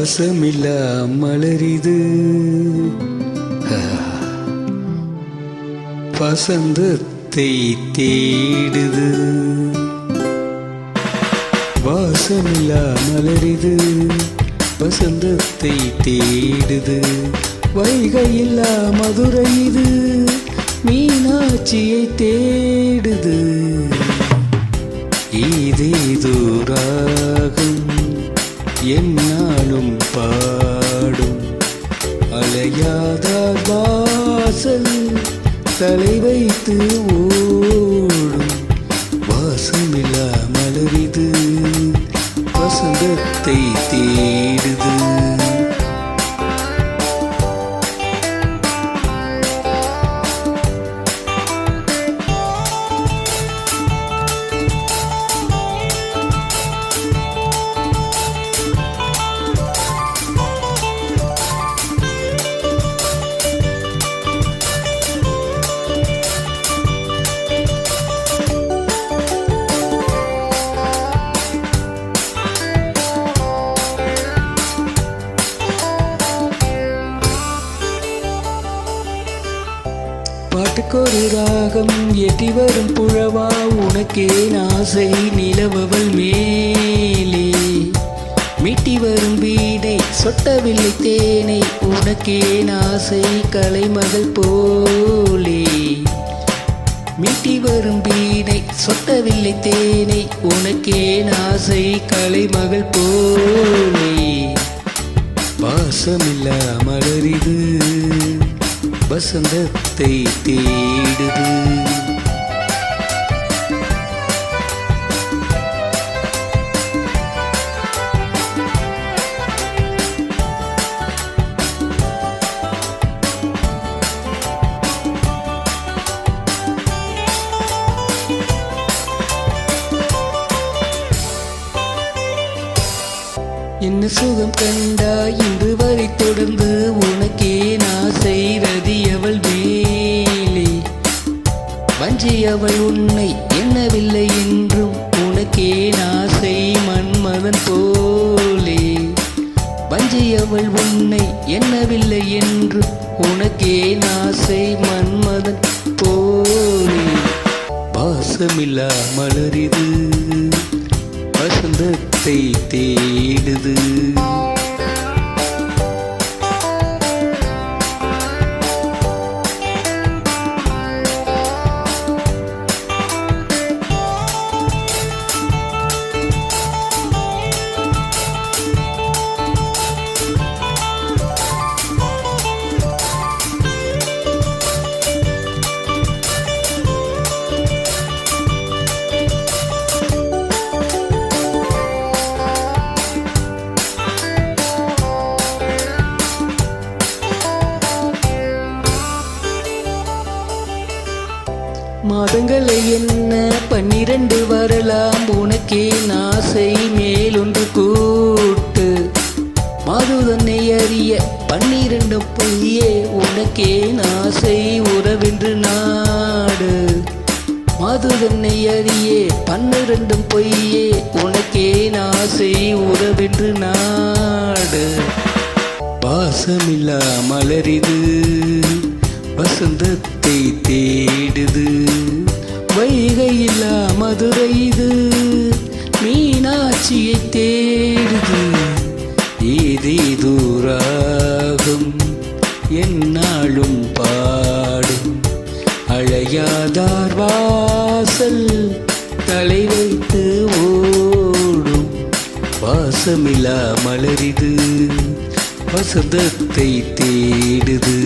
வாசமில்லா மலரிது வசந்தத்தை தேடுது. வாசமில்லா மலரிது வசந்தத்தை தேடுது. வைகையில்லா மதுரை இது மீனாட்சியை தேடுது. ஏதேதோ ராகம் என்னாலும் பாடும். அலையாத வாசல் தலை வைத்து ஓடும். வாசமில்லா மலரிது வசந்தத்தை தேடுது. பாட்டுக்கொரு ராகம் எட்டி வரும் புழவா உனக்கே ஆசை நிலவவள் மேலே. மீட்டி வரும் வீணை சொட்டவில்லை தேனை உனக்கே ஆசை கலைமகள் போலே. மீட்டி வரும் வீணை சொட்டவில்லை தேனை உனக்கே ஆசை கலைமகள் போலே. வாசமில்லா மலரிது வசந்தத்தை தேடுது. என்ன சுகம் கண்டா இன்று வரை தொடர்ந்து உனக்கே ஆசை ரதி அவள் மேலே. வஞ்சி அவள் உன்னை எண்ணவில்லை என்றும் உனக்கே ஆசை மன்மதன் போலே. வஞ்சி அவள் உன்னை எண்ணவில்லை என்றும் உனக்கே ஆசை மன்மதன் போலே. வாசமில்லா மலரிது வசந்தத்தை தேடுது. மாதங்களை என்ன 12 வரலாம் உனக்கே ஆசை மேலொன்று கூட்டு. மாது தன்னை அறிய 12 பொய்யே உனக்கே ஆசை உறவென்று நாடு. மாது தன்னை அறிய 12 பொய்யே உனக்கே ஆசை உறவென்று நாடு. வாசமில்லா மலரிது வசந்தத்தை தேடுது. வைகையில்லா மதுரை இது மீனாட்சியை தேடுது. ஏதேதோ ராகம் என்னாலும் பாடும். அழையாதார் வாசல் தலை வைத்து ஓடும். வாசமில்லா மலரிது வசந்தத்தை தேடுது.